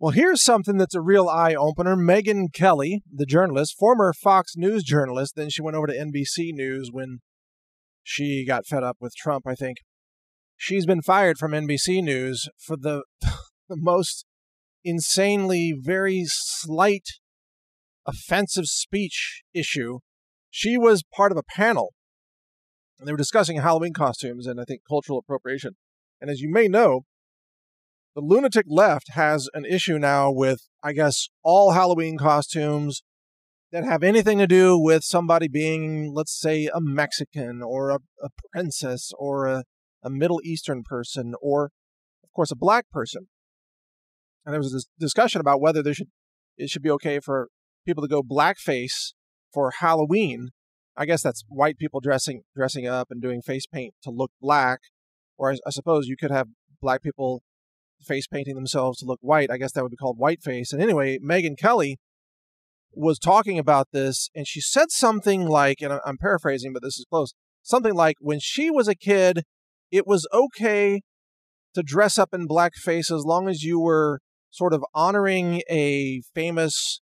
Well, here's something that's a real eye-opener. Megyn Kelly, the journalist, former Fox News journalist, then she went over to NBC News when she got fed up with Trump, I think. She's been fired from NBC News for the most insanely, very slight, offensive speech issue. She was part of a panel, and they were discussing Halloween costumes and, I think, cultural appropriation. And as you may know, the lunatic left has an issue now with, I guess, all Halloween costumes that have anything to do with somebody being, let's say, a Mexican or a princess or a Middle Eastern person or, of course, a black person. And there was this discussion about whether it should be okay for people to go blackface for Halloween. I guess that's white people dressing up and doing face paint to look black. Or I suppose you could have black people face painting themselves to look white. I guess that would be called whiteface. And anyway, Megyn Kelly was talking about this, and she said something like, and I'm paraphrasing, but this is close, something like, when she was a kid, it was okay to dress up in blackface as long as you were sort of honoring a famous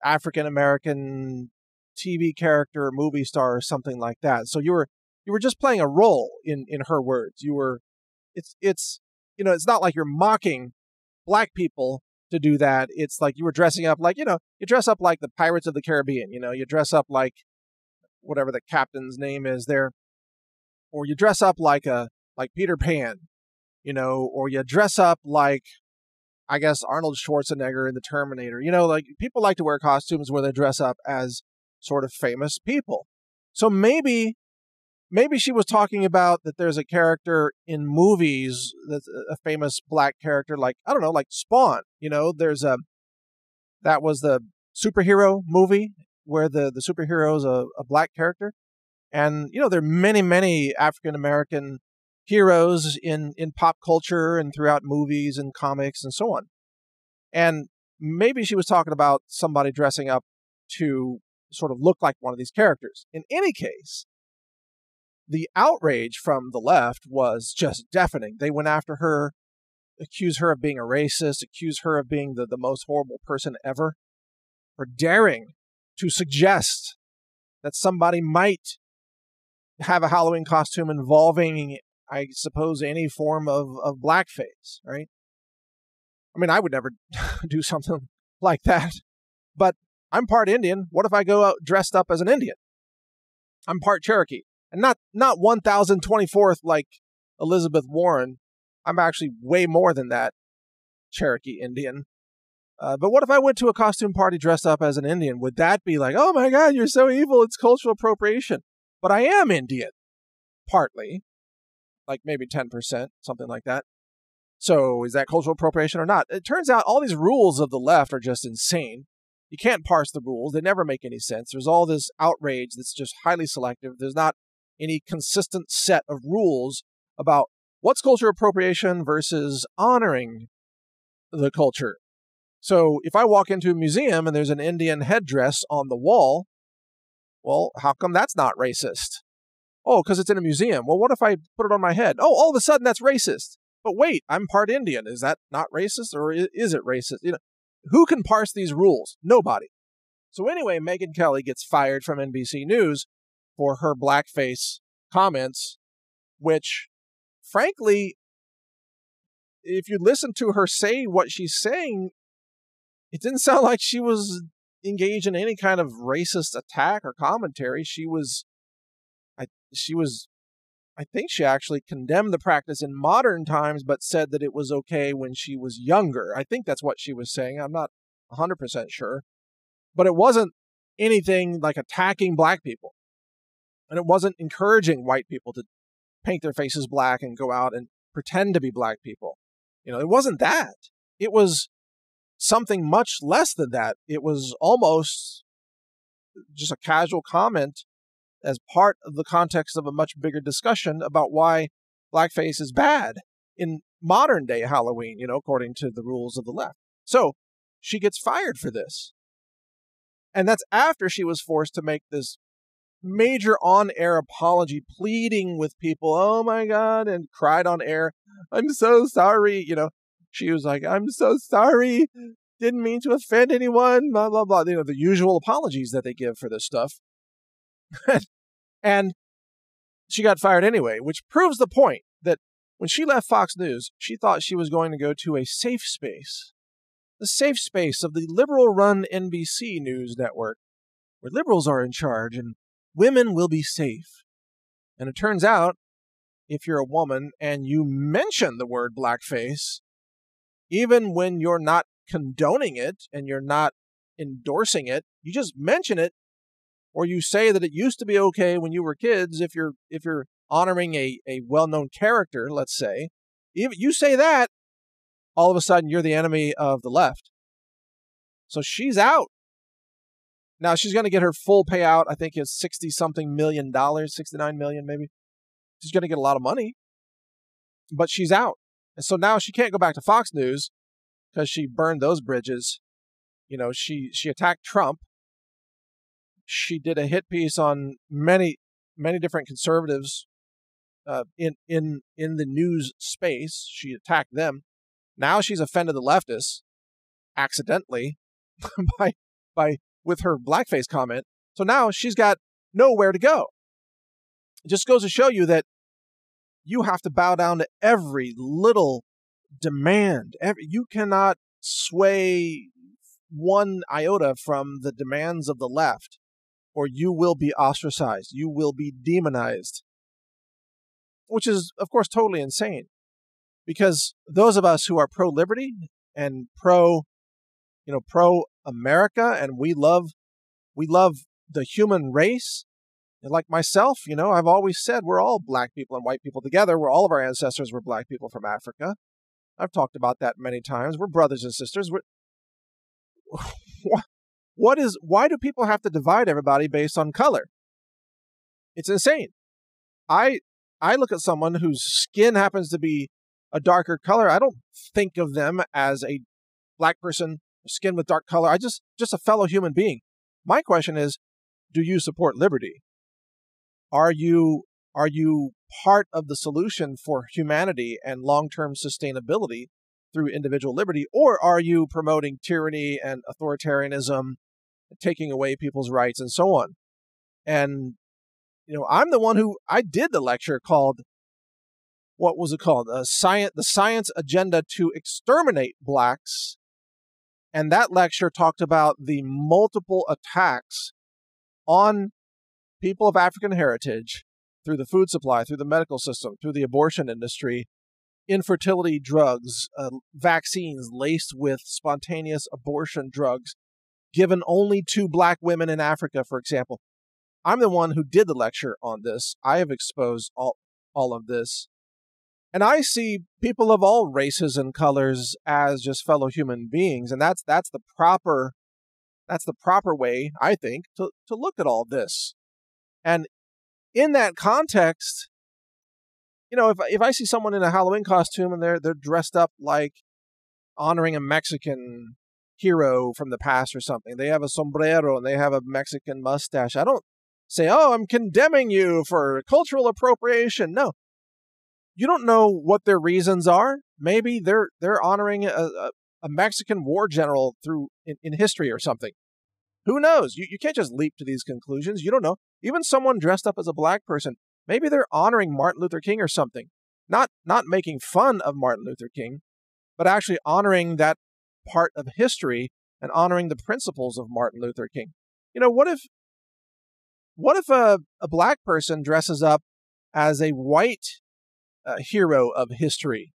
African-American TV character, movie star, or something like that. So you were just playing a role in her words. It's not like you're mocking black people to do that. It's like you were dressing up like, you dress up like the Pirates of the Caribbean, you dress up like whatever the captain's name is there, or you dress up like Peter Pan, or you dress up like, I guess, Arnold Schwarzenegger in The Terminator. Like people like to wear costumes where they dress up as sort of famous people. So maybe she was talking about that there's a character in movies that's a famous black character, like, I don't know, like Spawn. That was the superhero movie where the superhero is a black character. And, there are many, many African-American heroes in pop culture and throughout movies and comics and so on. And maybe she was talking about somebody dressing up to sort of look like one of these characters. In any case, the outrage from the left was just deafening. They went after her, accused her of being a racist, accused her of being the most horrible person ever, for daring to suggest that somebody might have a Halloween costume involving, I suppose, any form of blackface, right? I mean, I would never do something like that, but I'm part Indian. What if I go out dressed up as an Indian? I'm part Cherokee. And not 1024th like Elizabeth Warren. I'm actually way more than that Cherokee Indian. But what if I went to a costume party dressed up as an Indian? Would that be like, oh my God, you're so evil, it's cultural appropriation? But I am Indian, partly, like maybe 10%, something like that. So is that cultural appropriation or not? It turns out all these rules of the left are just insane. You can't parse the rules. They never make any sense. There's all this outrage that's just highly selective. There's not any consistent set of rules about what's cultural appropriation versus honoring the culture. So if I walk into a museum and there's an Indian headdress on the wall, well, how come that's not racist? Oh, because it's in a museum. Well, what if I put it on my head? Oh, all of a sudden that's racist. But wait, I'm part Indian. Is that not racist, or is it racist? Who can parse these rules? Nobody. So anyway, Megyn Kelly gets fired from NBC News for her blackface comments, which, frankly, if you listen to her say what she's saying, it didn't sound like she was engaged in any kind of racist attack or commentary. I think she actually condemned the practice in modern times, but said that it was okay when she was younger. I think that's what she was saying. I'm not 100% sure. But it wasn't anything like attacking black people. And it wasn't encouraging white people to paint their faces black and go out and pretend to be black people. It wasn't that. It was something much less than that. It was almost just a casual comment as part of the context of a much bigger discussion about why blackface is bad in modern day Halloween, according to the rules of the left. So she gets fired for this. And that's after she was forced to make this major on-air apology, pleading with people, oh my God, and cried on air, I'm so sorry, She was like, I'm so sorry. Didn't mean to offend anyone, blah, blah, blah. The usual apologies that they give for this stuff. And she got fired anyway, which proves the point that when she left Fox News, she thought she was going to go to a safe space. The safe space of the liberal-run NBC News network, where liberals are in charge and women will be safe. And it turns out, if you're a woman and you mention the word blackface, even when you're not condoning it and you're not endorsing it, you just mention it, or you say that it used to be okay when you were kids. If you're honoring a well-known character, let's say, if you say that, all of a sudden you're the enemy of the left. So she's out. Now she's going to get her full payout. I think it's $60-something million, $69 million maybe. She's going to get a lot of money, but she's out. And so now she can't go back to Fox News because she burned those bridges. She attacked Trump. She did a hit piece on many different conservatives in the news space. She attacked them. Now she's offended the leftists accidentally by with her blackface comment. So now she's got nowhere to go. It just goes to show you that you have to bow down to every little demand. You cannot sway one iota from the demands of the left, or you will be ostracized. You will be demonized, which is, of course, totally insane. Because those of us who are pro-liberty and pro-America, and we love the human race, and like myself, I've always said we're all black people and white people together. All of our ancestors were black people from Africa. I've talked about that many times. We're brothers and sisters. Why do people have to divide everybody based on color? It's insane. I look at someone whose skin happens to be a darker color. I don't think of them as a black person, skin with dark color. Just a fellow human being. My question is, do you support liberty? Are you part of the solution for humanity and long-term sustainability through individual liberty, or are you promoting tyranny and authoritarianism, taking away people's rights and so on? And I'm the one I did the lecture called, what was it called? The Science Agenda to Exterminate Blacks. And that lecture talked about the multiple attacks on people of African heritage through the food supply, through the medical system, through the abortion industry, infertility drugs, vaccines laced with spontaneous abortion drugs, given only to black women in Africa, for example. I'm the one who did the lecture on this. I have exposed all of this. And I see people of all races and colors as just fellow human beings. And that's the proper way, I think, to look at all this. And in that context, if I see someone in a Halloween costume and they're dressed up like honoring a Mexican hero from the past or something, they have a sombrero and they have a Mexican mustache, I don't say, oh, I'm condemning you for cultural appropriation. No. You don't know what their reasons are. Maybe they're honoring a Mexican war general in history or something. Who knows? You can't just leap to these conclusions. You don't know. Even someone dressed up as a black person, maybe they're honoring Martin Luther King or something. Not making fun of Martin Luther King, but actually honoring that part of history and honoring the principles of Martin Luther King. What if a black person dresses up as a white hero of history?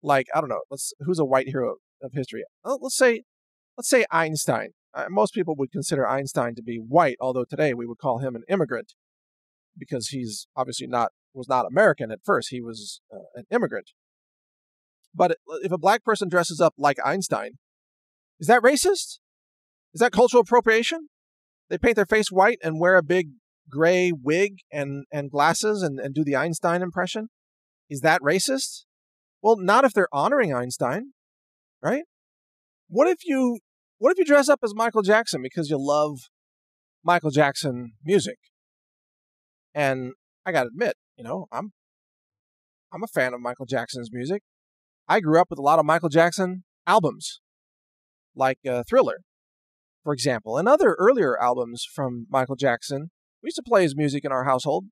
Like, I don't know, who's a white hero of history? Let's say Einstein. Most people would consider Einstein to be white, although today we would call him an immigrant because he's obviously was not American at first. He was an immigrant. But if a black person dresses up like Einstein, is that racist? Is that cultural appropriation? They paint their face white and wear a big gray wig and glasses and do the Einstein impression. Is that racist? Well, not if they're honoring Einstein, right? What if you dress up as Michael Jackson because you love Michael Jackson music? And I gotta admit, I'm a fan of Michael Jackson's music. I grew up with a lot of Michael Jackson albums, like Thriller, for example, and other earlier albums from Michael Jackson. We used to play his music in our household.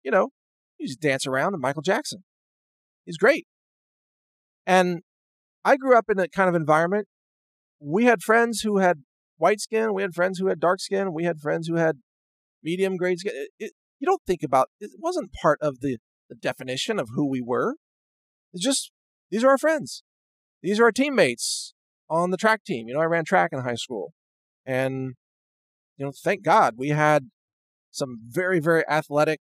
You know, you just dance around to Michael Jackson. He's great. And I grew up in a kind of environment. We had friends who had white skin. We had friends who had dark skin. We had friends who had medium grade skin. You don't think about it. It wasn't part of the definition of who we were. It's just, these are our friends. These are our teammates on the track team. I ran track in high school. And, thank God we had some very, very athletic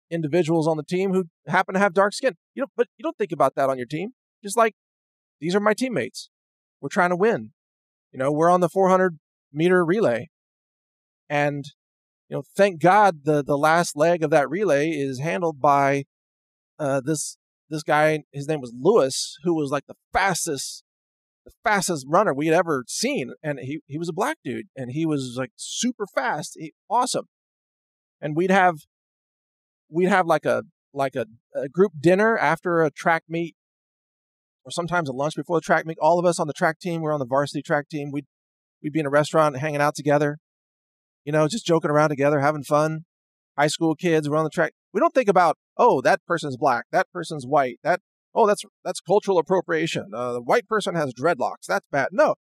individuals on the team who happen to have dark skin. But you don't think about that on your team. Just like, these are my teammates. We're trying to win. We're on the 400-meter relay. And, thank God the last leg of that relay is handled by this guy. His name was Lewis, who was like the fastest runner we'd ever seen. And he was a black dude, and he was like super fast. Awesome. And we'd have like a group dinner after a track meet, or sometimes a lunch before the track meet. All of us on the track team, we're on the varsity track team. We'd be in a restaurant hanging out together, just joking around together, having fun. High school kids, we're on the track. We don't think about, oh, that person's black, that person's white, that's cultural appropriation. The white person has dreadlocks. That's bad. No,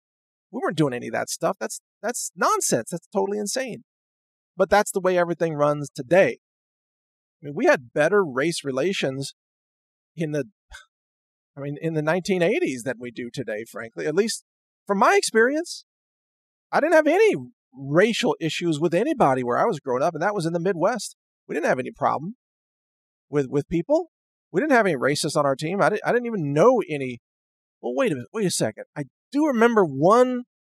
we weren't doing any of that stuff. That's nonsense. That's totally insane. But that's the way everything runs today. I mean, we had better race relations in the 1980s than we do today, frankly. At least from my experience, I didn't have any racial issues with anybody where I was growing up, and that was in the Midwest. We didn't have any problem with people. We didn't have any racists on our team. I didn't even know any. Well, wait a second. I do remember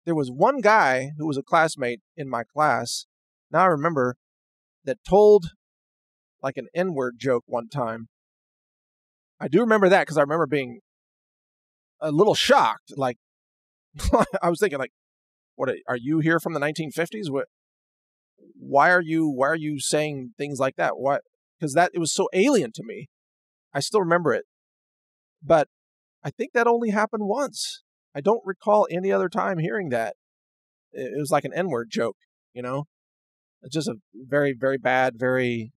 there was one guy who was a classmate in my class. Now I remember, that told like an N-word joke one time. I do remember that because I remember being a little shocked. Like, I was thinking, like, what are you here from the 1950s? Why are you saying things like that? Why? Because it was so alien to me. I still remember it, but I think that only happened once. I don't recall any other time hearing that. It was like an N-word joke, It's just a very, very bad, very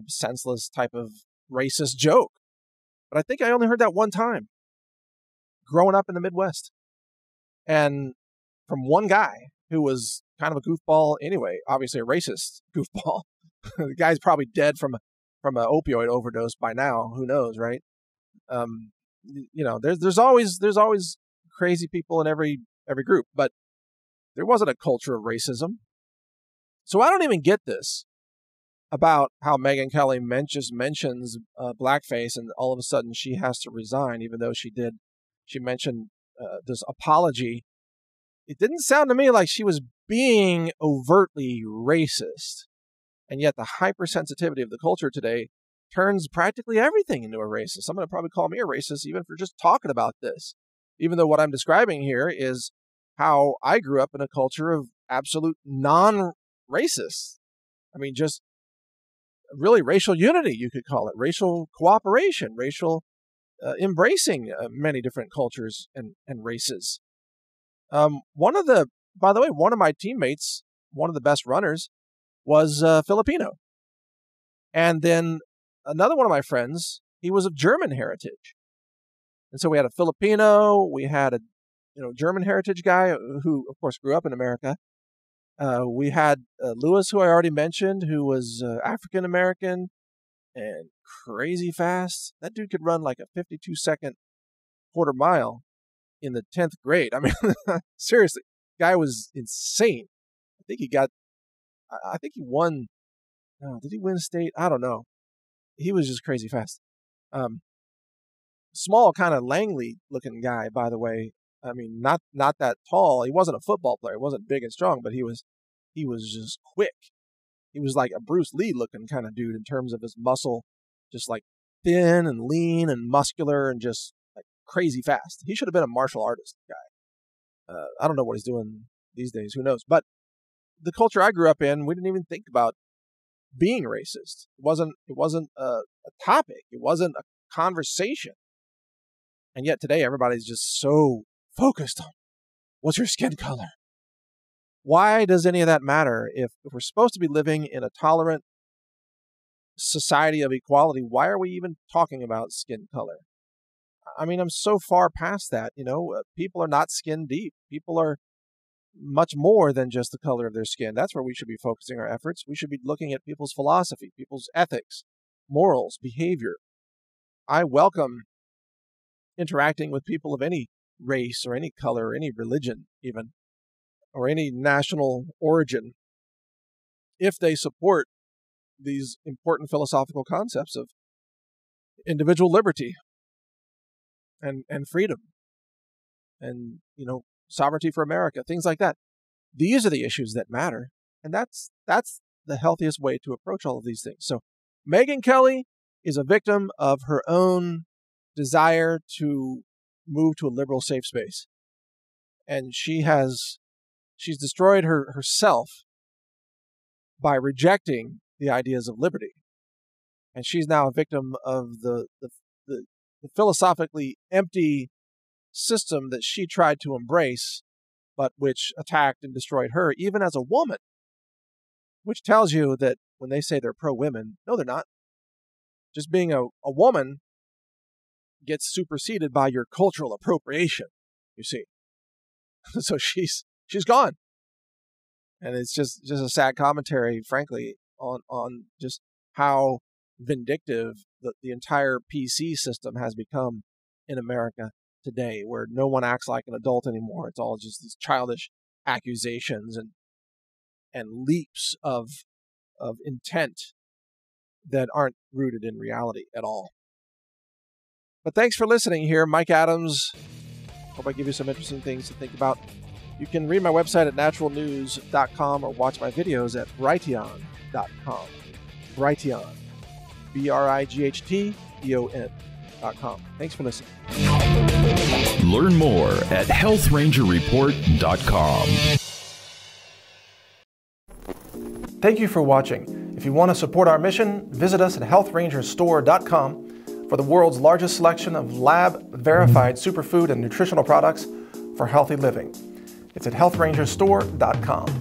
senseless type of racist joke. But I think I only heard that one time growing up in the Midwest. And from one guy who was kind of a goofball anyway, obviously a racist goofball. The guy's probably dead from an opioid overdose by now. Who knows, right? There's always crazy people in every group, but there wasn't a culture of racism. So I don't even get this about how Megyn Kelly mentions blackface, and all of a sudden she has to resign, even though she mentioned this apology. It didn't sound to me like she was being overtly racist. And yet the hypersensitivity of the culture today turns practically everything into a racist. Someone would probably call me a racist even for just talking about this, even though what I'm describing here is how I grew up in a culture of absolute non-racist. I mean, just really racial unity, you could call it, racial cooperation, racial embracing many different cultures and races. By the way, one of my teammates, one of the best runners, was Filipino. And then another one of my friends, he was of German heritage. And so we had a Filipino, we had a German heritage guy who, of course, grew up in America. We had Lewis, who I already mentioned, who was African American and crazy fast. That dude could run like a 52-second quarter mile in the 10th grade. I mean, seriously, guy was insane. I think he won. Did he win state? I don't know. He was just crazy fast. Small, kind of Langley looking guy, by the way. I mean, not that tall. He wasn't a football player. He wasn't big and strong, but he was just quick. He was like a Bruce Lee looking kind of dude in terms of his muscle, just like thin and lean and muscular and just like crazy fast. He should have been a martial artist guy. I don't know what he's doing these days. Who knows? But the culture I grew up in, we didn't even think about being racist. It wasn't a topic. It wasn't a conversation. And yet today, everybody's just so focused on what's your skin color. Why does any of that matter? If we're supposed to be living in a tolerant society of equality, why are we even talking about skin color? I mean, I'm so far past that. People are not skin deep. People are much more than just the color of their skin. That's where we should be focusing our efforts. We should be looking at people's philosophy, people's ethics, morals, behavior. I welcome interacting with people of any race or any color or any religion even, or any national origin, if they support these important philosophical concepts of individual liberty and freedom and, sovereignty for America, things like that. These are the issues that matter. And that's the healthiest way to approach all of these things. So Megyn Kelly is a victim of her own desire to move to a liberal safe space. And she's destroyed herself by rejecting the ideas of liberty. And she's now a victim of the philosophically empty system that she tried to embrace, but which attacked and destroyed her, even as a woman, which tells you that when they say they're pro-women, no, they're not. Just being a woman gets superseded by your cultural appropriation, you see. So she's gone. And it's just a sad commentary, frankly, on just how vindictive the entire PC system has become in America today, where no one acts like an adult anymore. It's all just these childish accusations and leaps of intent that aren't rooted in reality at all. But thanks for listening here. Mike Adams. Hope I give you some interesting things to think about. You can read my website at naturalnews.com or watch my videos at Brighteon.com. Brighteon. BRIGHTEON.com. Thanks for listening. Learn more at healthrangerreport.com. Thank you for watching. If you want to support our mission, visit us at healthrangerstore.com for the world's largest selection of lab-verified superfood and nutritional products for healthy living. It's at healthrangerstore.com.